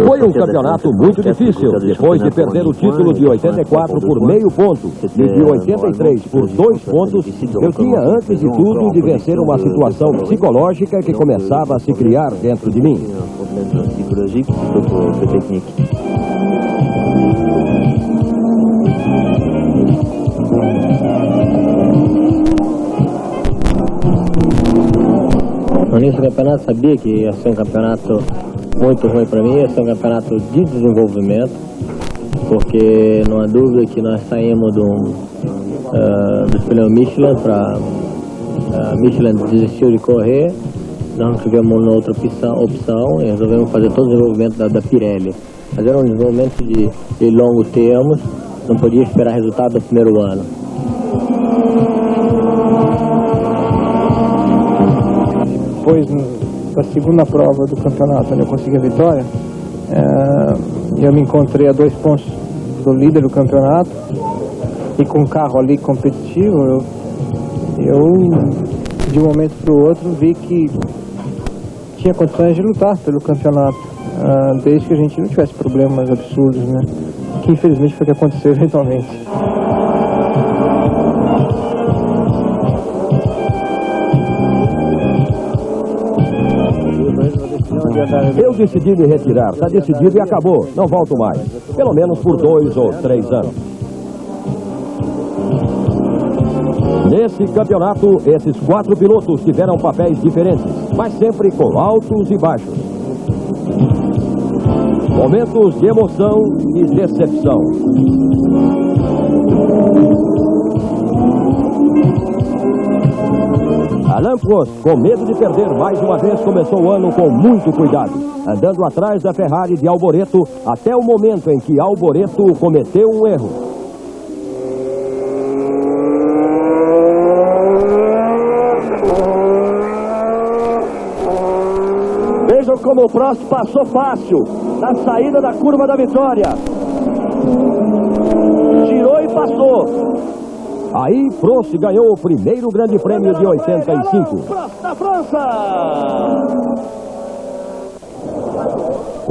Foi um campeonato muito difícil. Depois de perder o título de 84 por meio ponto e de 83 por 2 pontos, eu tinha, antes de tudo, de vencer uma situação psicológica que começava a se criar dentro de mim. No início do campeonato sabia que ia ser um campeonato muito ruim para mim, ia ser um campeonato de desenvolvimento, porque não há dúvida que nós saímos do pneu Michelin para Michelin desistiu de correr, nós não tivemos outra opção e resolvemos fazer todo o desenvolvimento da Pirelli. Mas era um desenvolvimento de longo termo, não podia esperar resultado do primeiro ano. Depois da segunda prova do campeonato, onde eu consegui a vitória, eu me encontrei a 2 pontos do líder do campeonato e com um carro ali competitivo, eu de um momento para o outro vi que tinha condições de lutar pelo campeonato, desde que a gente não tivesse problemas absurdos, né? Que infelizmente foi o que aconteceu eventualmente. Eu decidi me retirar, está decidido e acabou, não volto mais, pelo menos por 2 ou 3 anos. Nesse campeonato, esses 4 pilotos tiveram papéis diferentes, mas sempre com altos e baixos. Momentos de emoção e decepção. Alain Prost, com medo de perder mais uma vez, começou o ano com muito cuidado, andando atrás da Ferrari de Alboreto até o momento em que Alboreto cometeu um erro. Vejam como o Prost passou fácil na saída da curva da vitória. Tirou e passou. Aí Prost ganhou o primeiro grande prêmio de 85. Prost da França!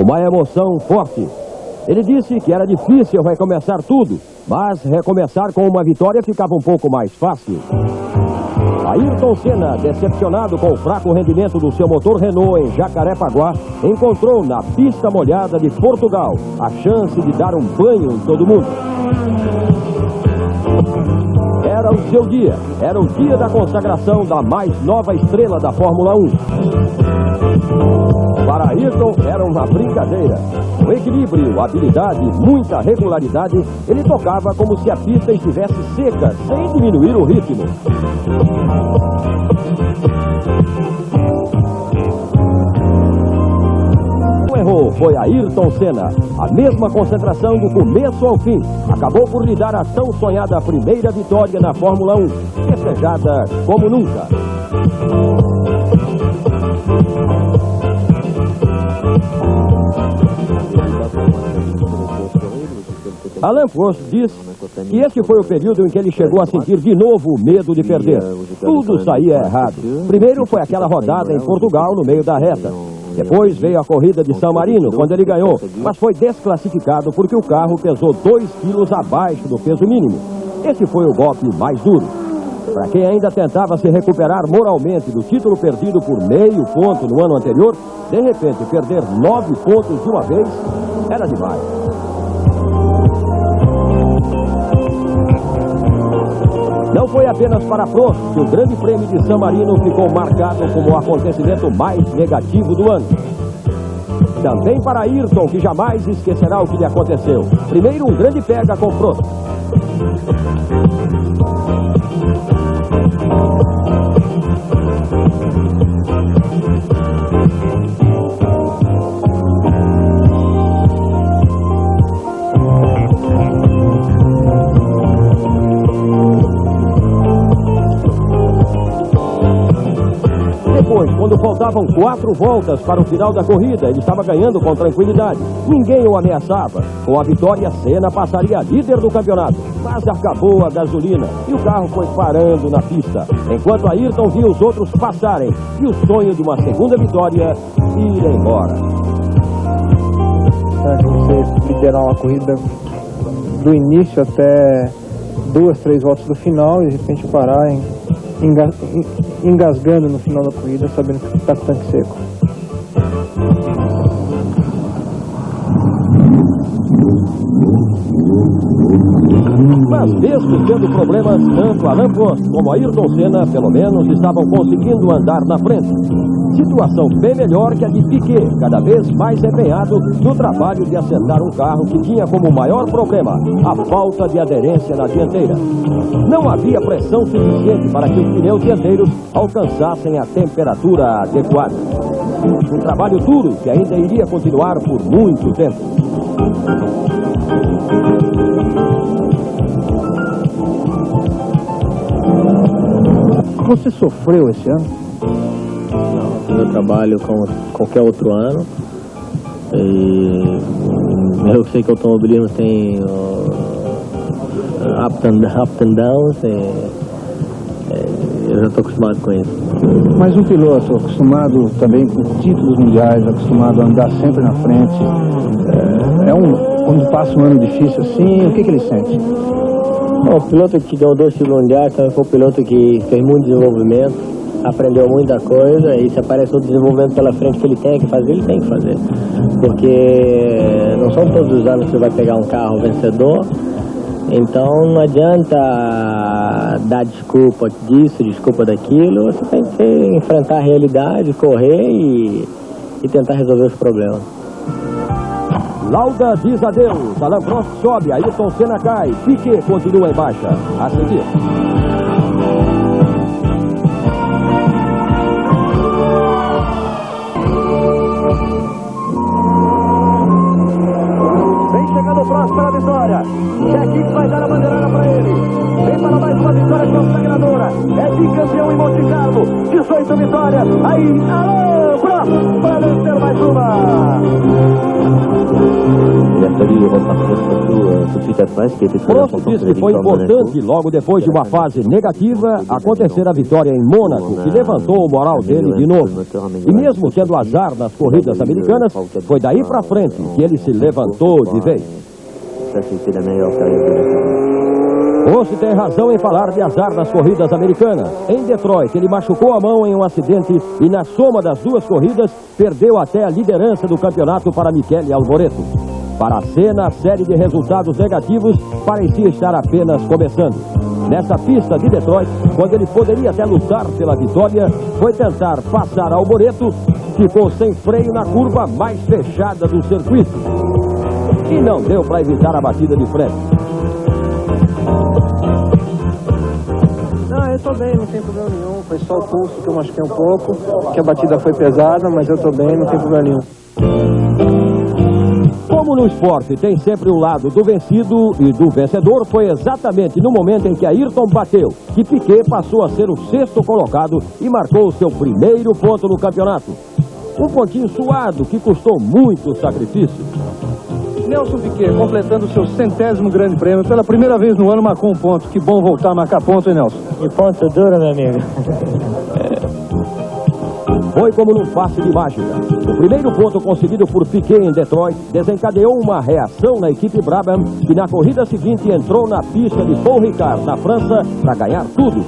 Uma emoção forte. Ele disse que era difícil recomeçar tudo, mas recomeçar com uma vitória ficava um pouco mais fácil. Ayrton Senna, decepcionado com o fraco rendimento do seu motor Renault em Jacarepaguá, encontrou na pista molhada de Portugal a chance de dar um banho em todo mundo. Era o seu dia, era o dia da consagração da mais nova estrela da Fórmula 1. Para Ayrton era uma brincadeira. Com equilíbrio, habilidade e muita regularidade, ele tocava como se a pista estivesse seca, sem diminuir o ritmo. Errou foi Ayrton Senna. A mesma concentração do começo ao fim acabou por lhe dar a tão sonhada primeira vitória na Fórmula 1, festejada como nunca. Alain Prost diz que esse foi o período em que ele chegou a sentir de novo o medo de perder. Tudo saía errado. Primeiro foi aquela rodada em Portugal no meio da reta. Depois veio a corrida de San Marino, quando ele ganhou, mas foi desclassificado porque o carro pesou 2 quilos abaixo do peso mínimo. Esse foi o golpe mais duro. Para quem ainda tentava se recuperar moralmente do título perdido por meio ponto no ano anterior, de repente perder 9 pontos de uma vez era demais. Não foi apenas para Prost que o Grande Prêmio de San Marino ficou marcado como o acontecimento mais negativo do ano. Também para Ayrton, que jamais esquecerá o que lhe aconteceu. Primeiro, um grande pega com Prost. Quando faltavam 4 voltas para o final da corrida, ele estava ganhando com tranquilidade. Ninguém o ameaçava. Com a vitória, Senna passaria líder do campeonato. Mas acabou a gasolina e o carro foi parando na pista, enquanto Ayrton via os outros passarem e o sonho de uma segunda vitória ir embora. Você liderar uma corrida do início até 2, 3 voltas do final e de repente parar engasgando no final da corrida, sabendo que está com o tanque seco. Mas mesmo tendo problemas, tanto Alain Prost como Ayrton Senna, pelo menos, estavam conseguindo andar na frente. Situação bem melhor que a de Piquet, cada vez mais empenhado no trabalho de acertar um carro que tinha como maior problema a falta de aderência na dianteira. Não havia pressão suficiente para que os pneus dianteiros alcançassem a temperatura adequada. Um trabalho duro que ainda iria continuar por muito tempo. Você sofreu esse ano? Eu trabalho com qualquer outro ano e eu sei que o automobilismo tem up and downs eu já estou acostumado com isso. Mas um piloto acostumado também com títulos mundiais, acostumado a andar sempre na frente, quando passa um ano difícil assim, o que ele sente? O piloto que ganhou 2 títulos mundiais também foi um piloto que fez muito desenvolvimento, aprendeu muita coisa e se aparece outro desenvolvimento pela frente que ele tem que fazer, ele tem que fazer. Porque não são todos os anos que você vai pegar um carro vencedor, então não adianta dar desculpa disso, desculpa daquilo, você tem que enfrentar a realidade, correr e tentar resolver os problemas. Lauda diz adeus, Alain Prost sobe, Ayrton Senna cai, Piquet continua em baixa. A seguir. Vem chegando o Prost para a vitória. Chequinho vai dar a bandeirada para ele. Vem para mais uma vitória consagradora. É bicampeão em Monte Carlo. 18 vitórias. Aí, Alain Prost para vencer mais uma. Prost diz que foi importante, logo depois de uma fase negativa, acontecer a vitória em Mônaco, que levantou o moral dele de novo. E mesmo tendo azar nas corridas americanas, foi daí para frente que ele se levantou de vez. Prost tem razão em falar de azar nas corridas americanas. Em Detroit, ele machucou a mão em um acidente e na soma das 2 corridas, perdeu até a liderança do campeonato para Michele Alboreto. Para Senna, a série de resultados negativos parecia estar apenas começando. Nessa pista de Detroit, quando ele poderia até lutar pela vitória, foi tentar passar Alboreto, ficou sem freio na curva mais fechada do circuito. E não deu para evitar a batida de frente. Não, eu tô bem, não tem problema nenhum. Foi só o pulso que eu machuquei um pouco, que a batida foi pesada, mas eu tô bem, não tem problema nenhum. Como no esporte tem sempre o lado do vencido e do vencedor, foi exatamente no momento em que Ayrton bateu que Piquet passou a ser o 6º colocado e marcou o seu primeiro ponto no campeonato. Um pontinho suado que custou muito sacrifício. Nelson Piquet, completando o seu 100º grande prêmio, pela primeira vez no ano marcou um ponto. Que bom voltar a marcar ponto, hein, Nelson? E ponto duro, meu amigo. Foi como num passe de mágica. O primeiro ponto conseguido por Piquet em Detroit desencadeou uma reação na equipe Brabham, que na corrida seguinte entrou na pista de Paul Ricard, na França, para ganhar tudo.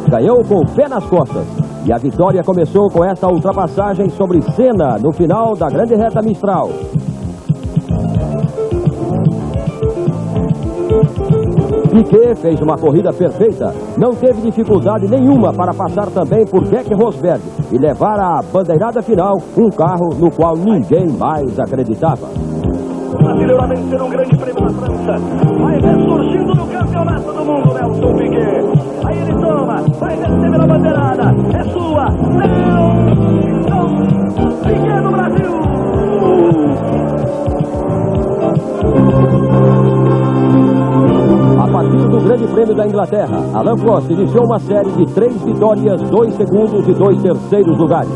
Ganhou com o pé nas costas. E a vitória começou com essa ultrapassagem sobre Senna no final da grande reta Mistral. Piquet fez uma corrida perfeita, não teve dificuldade nenhuma para passar também por Keck Rosberg e levar à bandeirada final um carro no qual ninguém mais acreditava. O brasileiro a vencer um grande prêmio na França, vai ressurgindo no campeonato do mundo, Nelson Piquet. Aí ele toma, vai receber a bandeirada, é sua, Nelson Piquet do Brasil. A partir do Grande Prêmio da Inglaterra, Alain Prost iniciou uma série de 3 vitórias, 2 segundos e 2 terceiros lugares.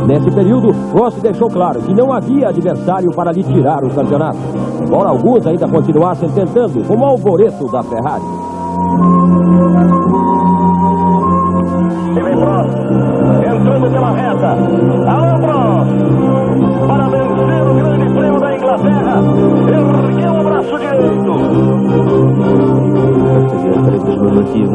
Nesse período, Prost deixou claro que não havia adversário para lhe tirar o campeonato. Embora alguns ainda continuassem tentando, como o Alboreto da Ferrari. E vem Prost, entrando pela reta. Alô, Prost! Para vencer o Grande Prêmio da Inglaterra, ergueu o braço direito.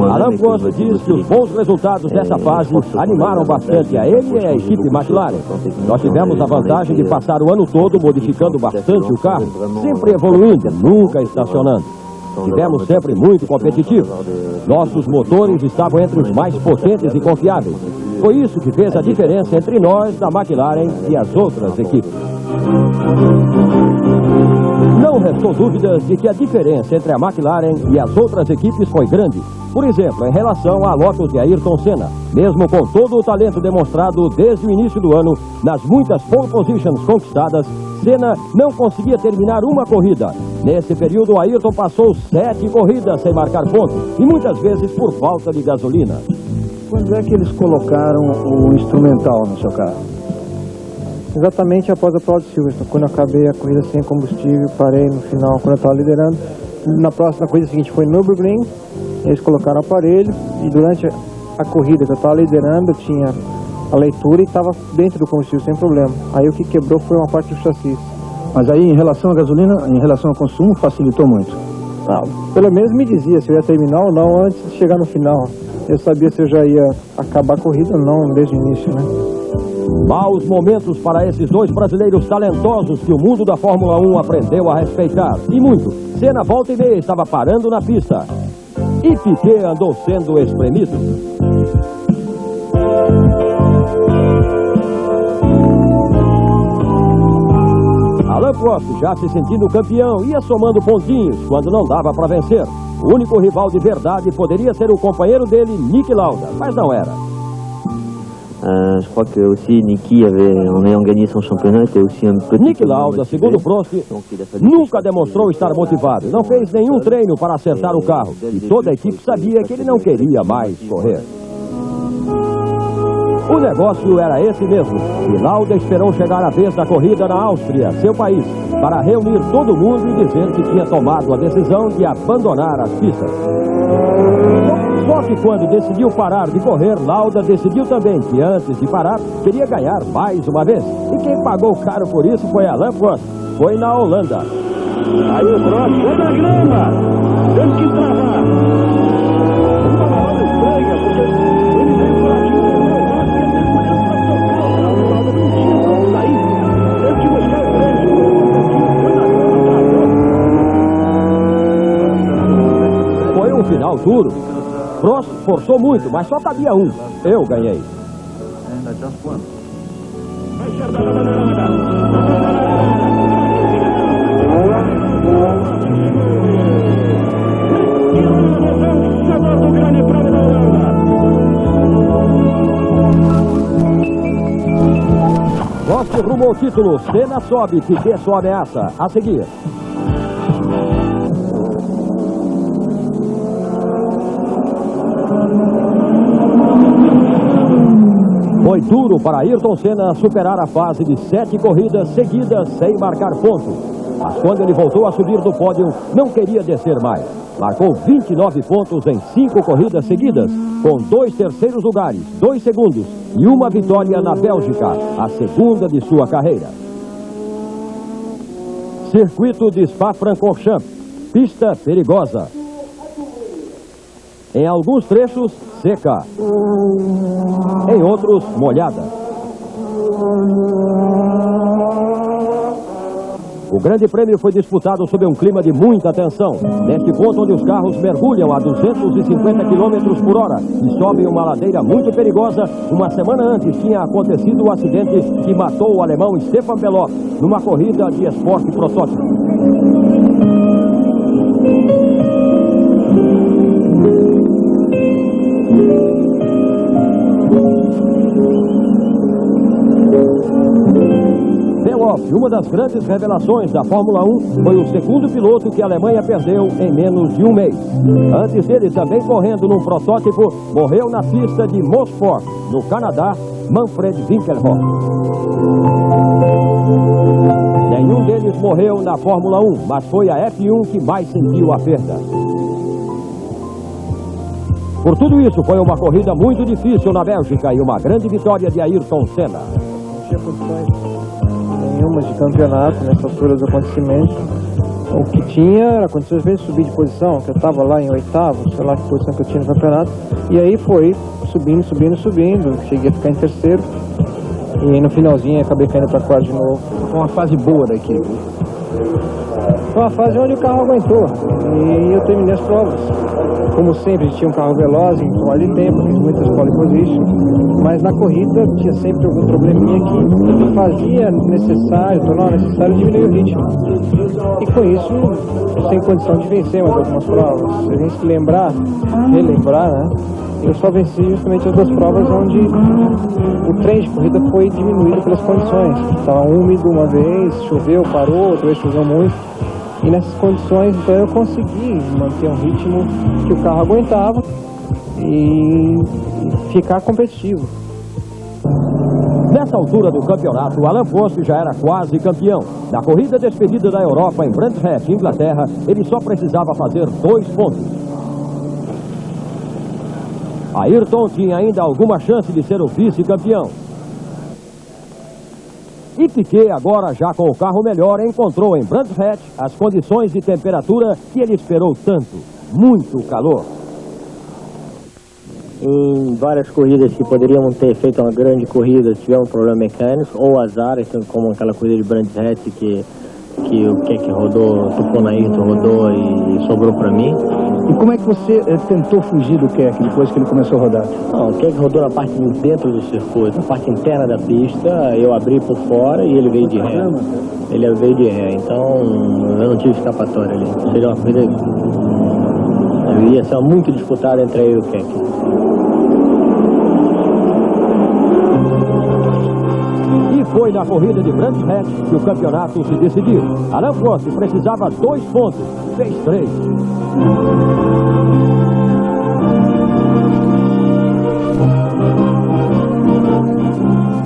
Alain Prost diz que os bons resultados dessa fase animaram bastante a ele e a equipe McLaren. Nós tivemos a vantagem de passar o ano todo modificando bastante o carro, sempre evoluindo, nunca estacionando. Tivemos sempre muito competitivos. Nossos motores estavam entre os mais potentes e confiáveis. Foi isso que fez a diferença entre nós, da McLaren, e as outras equipes. Não restou dúvidas de que a diferença entre a McLaren e as outras equipes foi grande. Por exemplo, em relação à Lotus de Ayrton Senna. Mesmo com todo o talento demonstrado desde o início do ano, nas muitas pole positions conquistadas, Senna não conseguia terminar uma corrida. Nesse período, Ayrton passou 7 corridas sem marcar pontos, e muitas vezes por falta de gasolina. Quando é que eles colocaram o instrumental no seu carro? Exatamente após a prova de Silverstone, quando eu acabei a corrida sem combustível, parei no final quando eu estava liderando. Na corrida seguinte foi no Nürburgring, eles colocaram o aparelho e durante a corrida que eu estava liderando eu tinha a leitura e estava dentro do combustível sem problema. Aí o que quebrou foi uma parte do chassi. Mas aí em relação à gasolina, em relação ao consumo, facilitou muito? Pelo menos me dizia se eu ia terminar ou não antes de chegar no final. Eu sabia se eu já ia acabar a corrida ou não desde o início, né? Maus momentos para esses dois brasileiros talentosos que o mundo da Fórmula 1 aprendeu a respeitar. E muito. Senna volta e meia estava parando na pista. E Piquet andou sendo espremido. Alain Prost, já se sentindo campeão, ia somando pontinhos quando não dava para vencer. O único rival de verdade poderia ser o companheiro dele, Niki Lauda, mas não era. Je crois que aussi Niki en ayant gagné son championnat, était aussi un petit Niki Lauda, segundo Prost, nunca demonstrou estar motivado. Não fez nenhum treino para acertar o carro. E toda a equipe sabia que ele não queria mais correr. O negócio era esse mesmo. E Lauda esperou chegar a vez da corrida na Áustria, seu país, para reunir todo mundo e dizer que tinha tomado a decisão de abandonar as pistas. Só que quando decidiu parar de correr, Lauda decidiu também que antes de parar, queria ganhar mais uma vez. E quem pagou caro por isso foi Alain Prost. Foi na Holanda. Aí o Prost foi na grama. Teve que travar. Uma manobra estranha, porque ele veio por aqui. O Lauda não tinha como sair. Teve que buscar o freio. Foi um final duro. Prost forçou muito, mas só cabia um. Eu ganhei. Prost rumo ao título. Senna sobe, Piquet só ameaça. A seguir. Foi duro para Ayrton Senna superar a fase de 7 corridas seguidas sem marcar ponto. Mas quando ele voltou a subir do pódio, não queria descer mais. Marcou 29 pontos em 5 corridas seguidas, com 2 terceiros lugares, 2 segundos e uma vitória na Bélgica, a segunda de sua carreira. Circuito de Spa-Francorchamps, pista perigosa. Em alguns trechos, seca. Em outros, molhada. O Grande Prêmio foi disputado sob um clima de muita tensão. Neste ponto onde os carros mergulham a 250 km por hora e sobem uma ladeira muito perigosa, uma semana antes tinha acontecido o acidente que matou o alemão Stefan Bellof numa corrida de esporte protótipo. Uma das grandes revelações da Fórmula 1 foi o segundo piloto que a Alemanha perdeu em menos de um mês. Antes dele, também correndo num protótipo, morreu na pista de Mosport, no Canadá, Manfred Winkelhoff. Nenhum deles morreu na Fórmula 1, mas foi a F1 que mais sentiu a perda. Por tudo isso, foi uma corrida muito difícil na Bélgica e uma grande vitória de Ayrton Senna. Não tinha condições nenhuma de campeonato nessa altura dos acontecimentos. O que tinha era condições de subir de posição, que eu estava lá em oitavo, sei lá que posição que eu tinha no campeonato. E aí foi subindo, cheguei a ficar em terceiro. E no finalzinho acabei caindo para quarto de novo. Foi uma fase boa da equipe. Foi uma fase onde o carro aguentou. E eu terminei as provas. Como sempre, tinha um carro veloz, em quali tempo, fiz muitas pole position. Mas na corrida tinha sempre algum probleminha que fazia necessário, tornava necessário diminuir o ritmo. E com isso, sem condição de vencer mais algumas provas. Se a gente relembrar, né? Eu só venci justamente as duas provas onde o trem de corrida foi diminuído pelas condições. Estava úmido uma vez, choveu, parou, outra vez choveu muito. E nessas condições, então, eu consegui manter um ritmo que o carro aguentava e ficar competitivo. Nessa altura do campeonato, Alain Prost já era quase campeão. Na corrida despedida da Europa em Brands Hatch, Inglaterra, ele só precisava fazer 2 pontos. Ayrton tinha ainda alguma chance de ser o vice-campeão. E Piquet, agora já com o carro melhor, encontrou em Brands Hatch as condições de temperatura que ele esperou tanto. Muito calor. Em várias corridas que poderiam ter feito uma grande corrida, tivemos problemas mecânicos ou azar, então, como aquela corrida de Brands Hatch que o Keck rodou, tocou na Ayrton, rodou e sobrou para mim. E como é que você tentou fugir do Keck depois que ele começou a rodar? Não, o Keck rodou na parte de dentro do circuito, na parte interna da pista, eu abri por fora e ele veio de ré. Ele veio de ré, então eu não tive escapatória ali. Seria uma corrida que ia ser muito disputada entre eu e o Keck. E foi na corrida de Brands Hatch que o campeonato se decidiu. Alain Prost precisava 2 pontos, fez 3.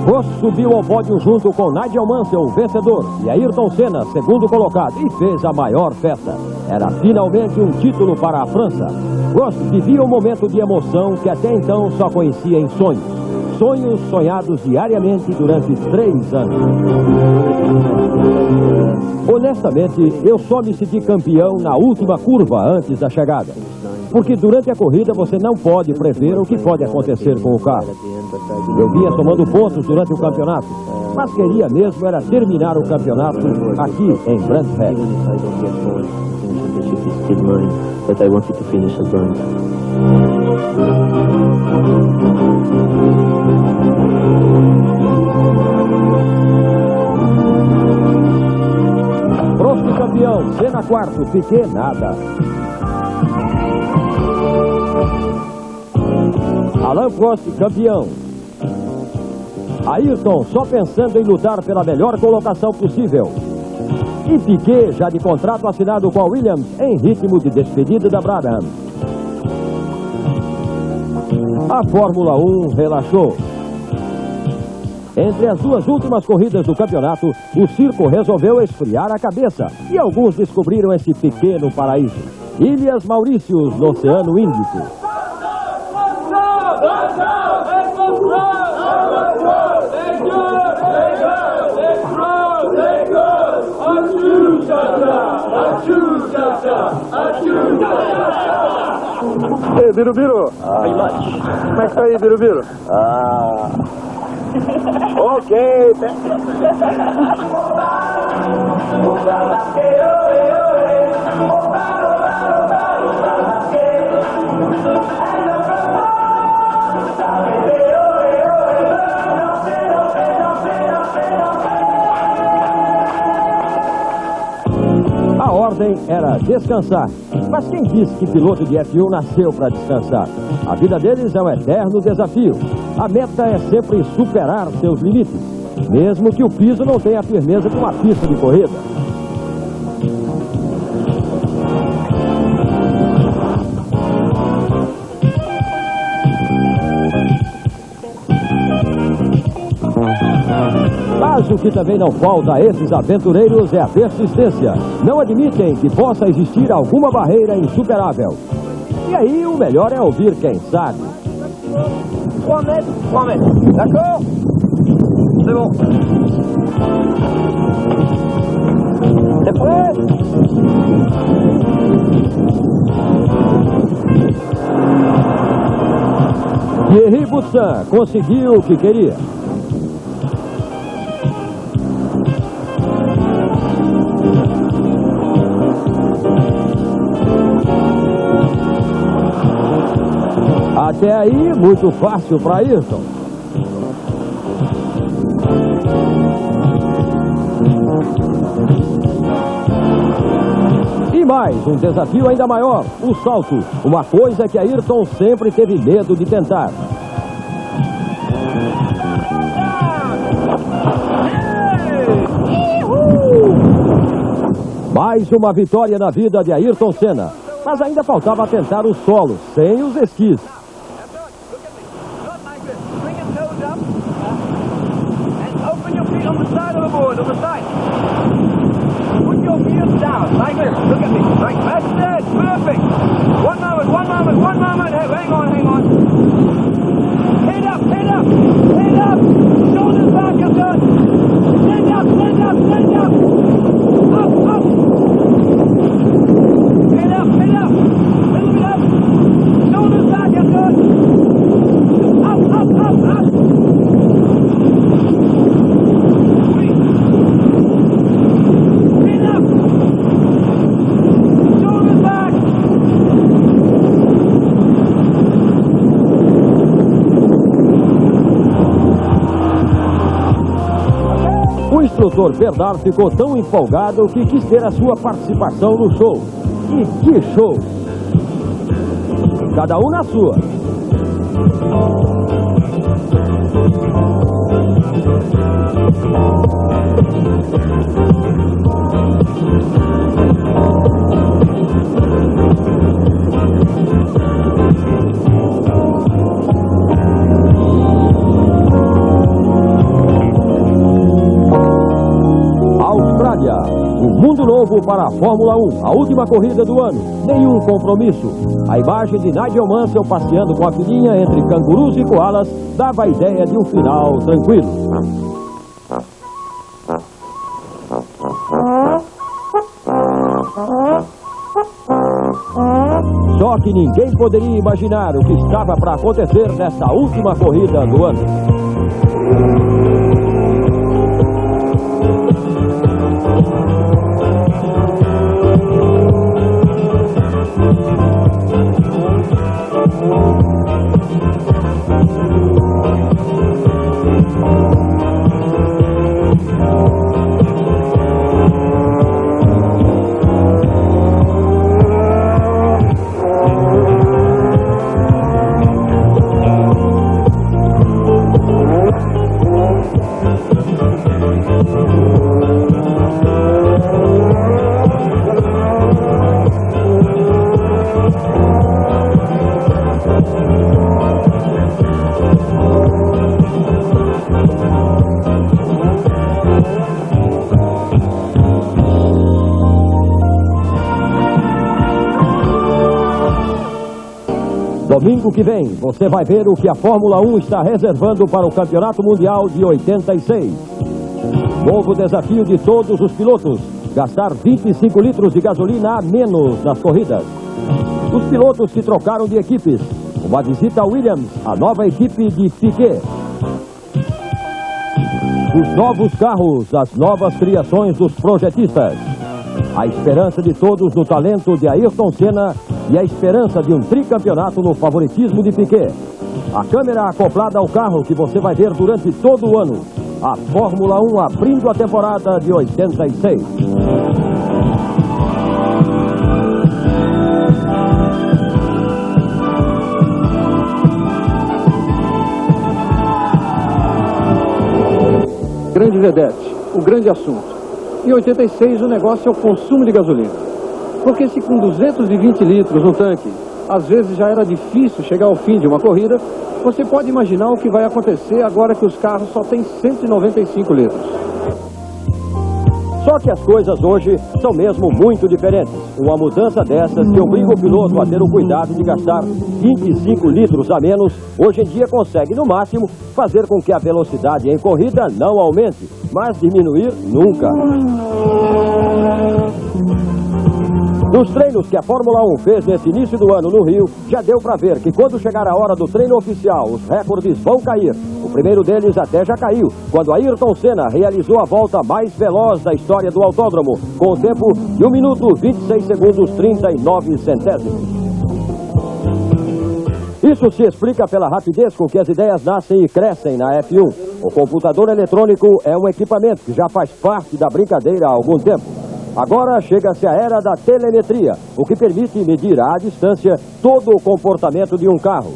Prost subiu ao pódio junto com Nigel Mansell, o vencedor, e Ayrton Senna, segundo colocado, e fez a maior festa. Era finalmente um título para a França. Prost vivia um momento de emoção que até então só conhecia em sonhos. Sonhos sonhados diariamente durante 3 anos. Honestamente, eu só me senti campeão na última curva antes da chegada. Porque durante a corrida você não pode prever o que pode acontecer com o carro. Eu vinha somando pontos durante o campeonato, mas queria mesmo era terminar o campeonato aqui em Brands Hatch. Prost campeão, Senna quarto, Piquet nada. Alain Prost campeão. Ayrton só pensando em lutar pela melhor colocação possível. E Piquet já de contrato assinado com a Williams em ritmo de despedida da Brabham. A Fórmula 1 relaxou. Entre as 2 últimas corridas do campeonato, o circo resolveu esfriar a cabeça e alguns descobriram esse pequeno paraíso. Ilhas Maurícios, no Oceano Índico. Ei, Birubiru! Como é que tá aí, Birubiru? Ok. A ordem era descansar. Mas quem disse que piloto de F1 nasceu para descansar? A vida deles é um eterno desafio. A meta é sempre superar seus limites, mesmo que o piso não tenha a firmeza de uma pista de corrida. Mas o que também não falta a esses aventureiros é a persistência. Não admitem que possa existir alguma barreira insuperável. E aí o melhor é ouvir quem sabe. D'accord? C'est bon. T'es prêt? Thierry Boutsan conseguiu o que queria. Até aí, muito fácil para Ayrton. E mais, um desafio ainda maior, o salto. Uma coisa que Ayrton sempre teve medo de tentar. Mais uma vitória na vida de Ayrton Senna. Mas ainda faltava tentar o solo, sem os esquis. O instrutor Bernard ficou tão empolgado que quis ter a sua participação no show. E que show! Cada um na sua. Um mundo novo para a Fórmula 1, a última corrida do ano, nenhum compromisso. A imagem de Nigel Mansell passeando com a filhinha entre cangurus e koalas dava a ideia de um final tranquilo. Só que ninguém poderia imaginar o que estava para acontecer nessa última corrida do ano. Domingo que vem, você vai ver o que a Fórmula 1 está reservando para o Campeonato Mundial de 86. Novo desafio de todos os pilotos, gastar 25 litros de gasolina a menos nas corridas. Os pilotos que trocaram de equipes, uma visita a Williams, a nova equipe de Piquet. Os novos carros, as novas criações dos projetistas. A esperança de todos no talento de Ayrton Senna e a esperança de um tricampeonato no favoritismo de Piquet. A câmera acoplada ao carro que você vai ver durante todo o ano. A Fórmula 1 abrindo a temporada de 86. Grande vedete, o grande assunto. Em 86 o negócio é o consumo de gasolina. Porque se com 220 litros no tanque, às vezes já era difícil chegar ao fim de uma corrida, Você pode imaginar o que vai acontecer agora que os carros só têm 195 litros. Só que as coisas hoje são mesmo muito diferentes. Uma mudança dessas que obriga o piloto a ter o cuidado de gastar 25 litros a menos, hoje em dia consegue no máximo fazer com que a velocidade em corrida não aumente, mas diminuir nunca. Nos treinos que a Fórmula 1 fez nesse início do ano no Rio, já deu para ver que quando chegar a hora do treino oficial, os recordes vão cair. O primeiro deles até já caiu, quando Ayrton Senna realizou a volta mais veloz da história do autódromo, com o tempo de 1 minuto 26 segundos 39 centésimos. Isso se explica pela rapidez com que as ideias nascem e crescem na F1. O computador eletrônico é um equipamento que já faz parte da brincadeira há algum tempo. Agora chega-se a era da telemetria, o que permite medir à distância todo o comportamento de um carro.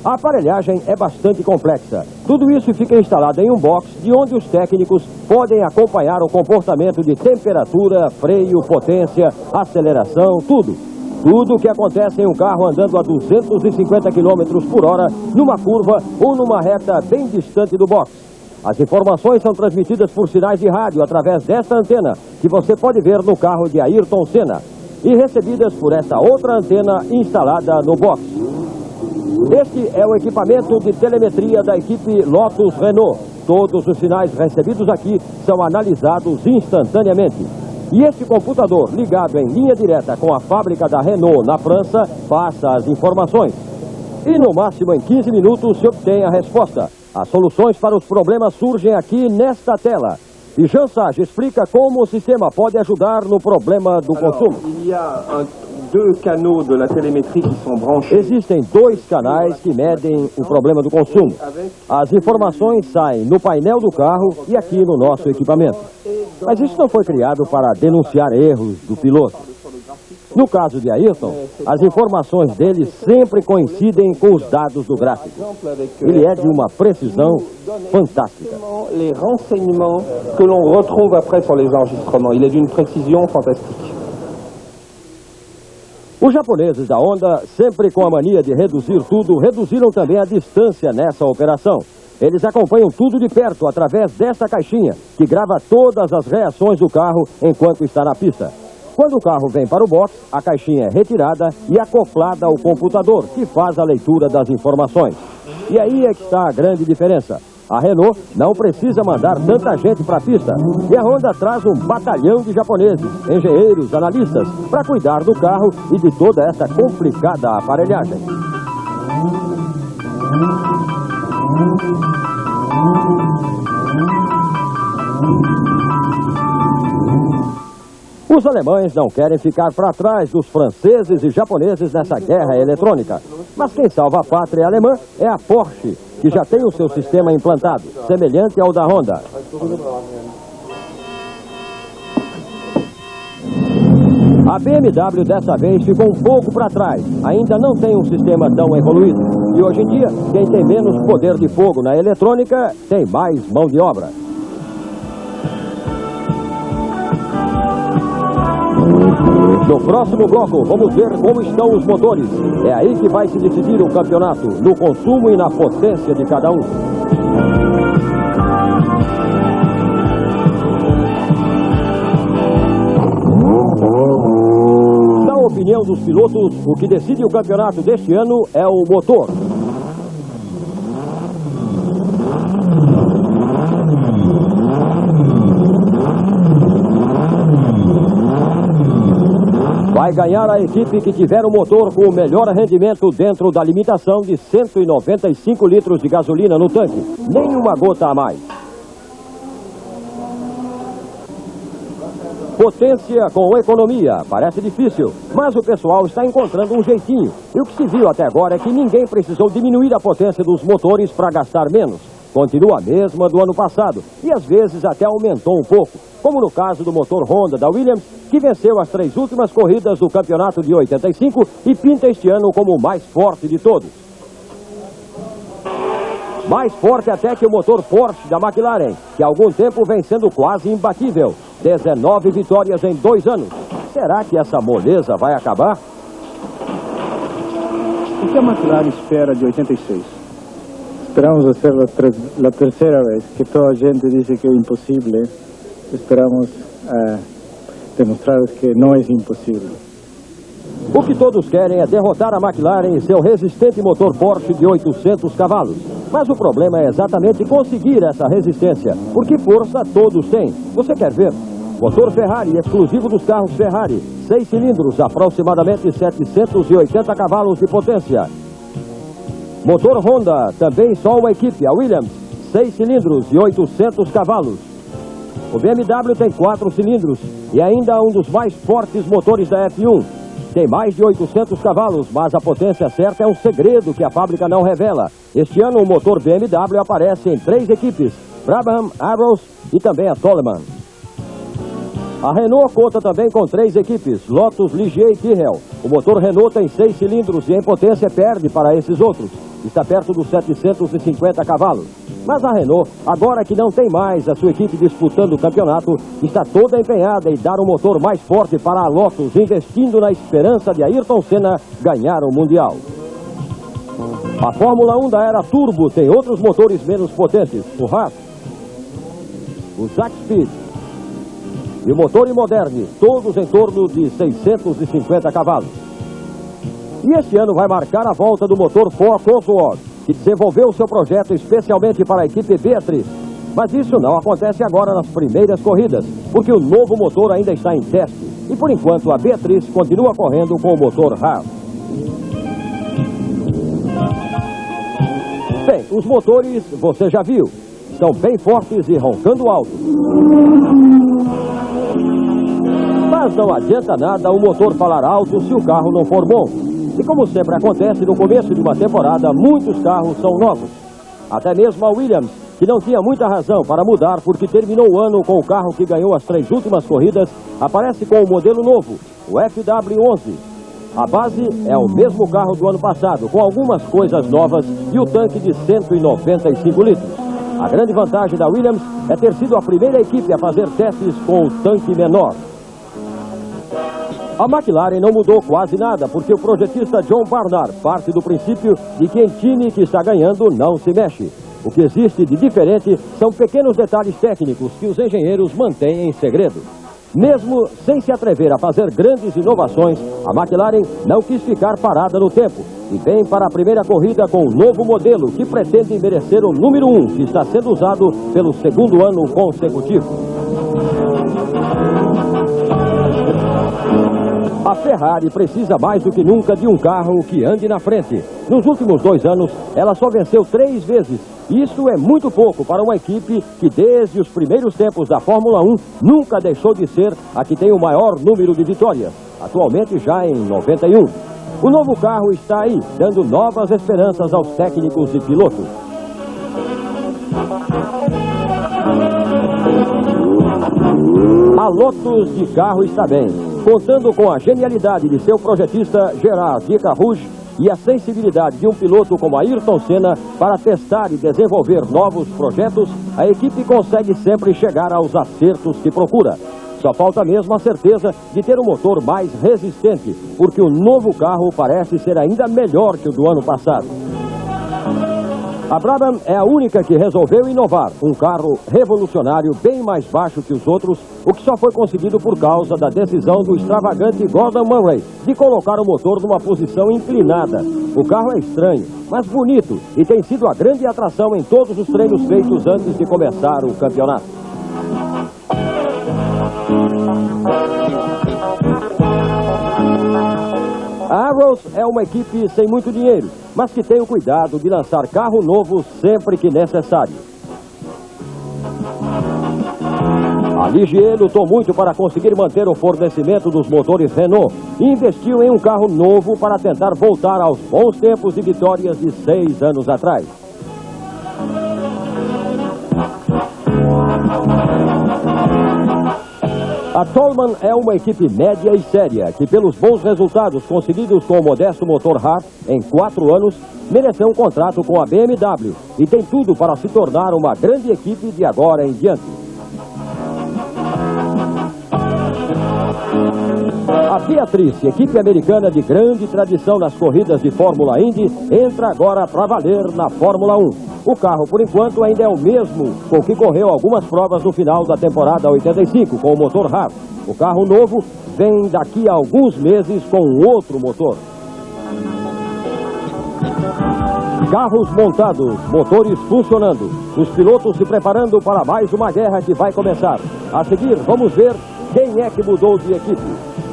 A aparelhagem é bastante complexa. Tudo isso fica instalado em um box de onde os técnicos podem acompanhar o comportamento de temperatura, freio, potência, aceleração, tudo. Tudo o que acontece em um carro andando a 250 km por hora, numa curva ou numa reta bem distante do box. As informações são transmitidas por sinais de rádio através desta antena, que você pode ver no carro de Ayrton Senna, e recebidas por esta outra antena instalada no box. Este é o equipamento de telemetria da equipe Lotus Renault. Todos os sinais recebidos aqui são analisados instantaneamente. E este computador, ligado em linha direta com a fábrica da Renault na França, passa as informações. E no máximo em 15 minutos se obtém a resposta. As soluções para os problemas surgem aqui nesta tela. E Jean Sage explica como o sistema pode ajudar no problema do consumo. Existem 2 canais que medem o problema do consumo. As informações saem no painel do carro e aqui no nosso equipamento. Mas isso não foi criado para denunciar erros do piloto. No caso de Ayrton, as informações dele sempre coincidem com os dados do gráfico. Ele é de uma precisão fantástica. Les renseignements que l'on retrouve après sur les enregistrements, il est d'une précision fantastique. Os japoneses da Honda, sempre com a mania de reduzir tudo, reduziram também a distância nessa operação. Eles acompanham tudo de perto através desta caixinha, que grava todas as reações do carro enquanto está na pista. Quando o carro vem para o box, a caixinha é retirada e acoplada ao computador, que faz a leitura das informações. E aí é que está a grande diferença. A Renault não precisa mandar tanta gente para a pista. E a Honda traz um batalhão de japoneses, engenheiros, analistas, para cuidar do carro e de toda essa complicada aparelhagem. Os alemães não querem ficar para trás dos franceses e japoneses nessa guerra eletrônica. Mas quem salva a pátria alemã é a Porsche, que já tem o seu sistema implantado, semelhante ao da Honda. A BMW dessa vez ficou um pouco para trás, ainda não tem um sistema tão evoluído. E hoje em dia, quem tem menos poder de fogo na eletrônica tem mais mão de obra. No próximo bloco, vamos ver como estão os motores. É aí que vai se decidir o campeonato, no consumo e na potência de cada um. Na opinião dos pilotos, o que decide o campeonato deste ano é o motor. Vai ganhar a equipe que tiver o motor com o melhor rendimento dentro da limitação de 195 litros de gasolina no tanque. Nenhuma gota a mais. Potência com economia. Parece difícil, mas o pessoal está encontrando um jeitinho. E o que se viu até agora é que ninguém precisou diminuir a potência dos motores para gastar menos. Continua a mesma do ano passado e às vezes até aumentou um pouco, como no caso do motor Honda da Williams, que venceu as 3 últimas corridas do campeonato de 85 e pinta este ano como o mais forte de todos. Mais forte até que o motor Porsche da McLaren, que há algum tempo vem sendo quase imbatível. 19 vitórias em 2 anos. Será que essa moleza vai acabar? O que a McLaren espera de 86? Esperamos hacer la tercera vez, que toda gente dice que es imposible. Esperamos demostrar que não é impossível. O que todos querem é derrotar a McLaren e seu resistente motor Porsche de 800 cavalos. Mas o problema é exatamente conseguir essa resistência, porque força todos têm. Você quer ver? Motor Ferrari, exclusivo dos carros Ferrari. 6 cilindros, aproximadamente 780 cavalos de potência. Motor Honda, também só uma equipe, a Williams. 6 cilindros e 800 cavalos. O BMW tem 4 cilindros e ainda um dos mais fortes motores da F1. Tem mais de 800 cavalos, mas a potência certa é um segredo que a fábrica não revela. Este ano o motor BMW aparece em 3 equipes, Brabham, Arrows e também a Toleman. A Renault conta também com 3 equipes, Lotus, Ligier e Tyrrell. O motor Renault tem 6 cilindros e em potência perde para esses outros. Está perto dos 750 cavalos. Mas a Renault, agora que não tem mais a sua equipe disputando o campeonato, está toda empenhada em dar um motor mais forte para a Lotus, investindo na esperança de Ayrton Senna ganhar o Mundial. A Fórmula 1 da era Turbo tem outros motores menos potentes, o Haas, o Zaxxpeed e o motor Imoderne, todos em torno de 650 cavalos. E este ano vai marcar a volta do motor Ford Cosworth, que desenvolveu seu projeto especialmente para a equipe Beatriz. Mas isso não acontece agora nas primeiras corridas, porque o novo motor ainda está em teste. E por enquanto a Beatriz continua correndo com o motor Haas. Bem, os motores você já viu, são bem fortes e roncando alto. Mas não adianta nada o motor falar alto se o carro não for bom. E como sempre acontece no começo de uma temporada, muitos carros são novos. Até mesmo a Williams, que não tinha muita razão para mudar porque terminou o ano com o carro que ganhou as 3 últimas corridas, aparece com um modelo novo, o FW11. A base é o mesmo carro do ano passado, com algumas coisas novas e o tanque de 195 litros. A grande vantagem da Williams é ter sido a primeira equipe a fazer testes com o tanque menor. A McLaren não mudou quase nada, porque o projetista John Barnard parte do princípio de que em time que está ganhando não se mexe. O que existe de diferente são pequenos detalhes técnicos que os engenheiros mantêm em segredo. Mesmo sem se atrever a fazer grandes inovações, a McLaren não quis ficar parada no tempo e vem para a primeira corrida com um novo modelo que pretende merecer o número 1, que está sendo usado pelo 2º ano consecutivo. A Ferrari precisa mais do que nunca de um carro que ande na frente. Nos últimos 2 anos, ela só venceu 3 vezes. Isso é muito pouco para uma equipe que, desde os primeiros tempos da Fórmula 1, nunca deixou de ser a que tem o maior número de vitórias, atualmente já em 91. O novo carro está aí, dando novas esperanças aos técnicos e pilotos. A Lotus de carro está bem, contando com a genialidade de seu projetista Gerard Decarrouge e a sensibilidade de um piloto como Ayrton Senna para testar e desenvolver novos projetos. A equipe consegue sempre chegar aos acertos que procura. Só falta mesmo a certeza de ter um motor mais resistente, porque o novo carro parece ser ainda melhor que o do ano passado. A Brabham é a única que resolveu inovar, um carro revolucionário bem mais baixo que os outros, o que só foi conseguido por causa da decisão do extravagante Gordon Murray de colocar o motor numa posição inclinada. O carro é estranho, mas bonito e tem sido a grande atração em todos os treinos feitos antes de começar o campeonato. A Arrows é uma equipe sem muito dinheiro, mas que tem o cuidado de lançar carro novo sempre que necessário. A Ligier lutou muito para conseguir manter o fornecimento dos motores Renault e investiu em um carro novo para tentar voltar aos bons tempos de vitórias de 6 anos atrás. A Toleman é uma equipe média e séria que, pelos bons resultados conseguidos com o modesto motor Haas em 4 anos, mereceu um contrato com a BMW e tem tudo para se tornar uma grande equipe de agora em diante. A Beatrice, equipe americana de grande tradição nas corridas de Fórmula Indy, entra agora para valer na Fórmula 1. O carro, por enquanto, ainda é o mesmo com que correu algumas provas no final da temporada 85, com o motor Haas. O carro novo vem daqui a alguns meses com outro motor. Carros montados, motores funcionando, os pilotos se preparando para mais uma guerra que vai começar. A seguir, vamos ver quem é que mudou de equipe.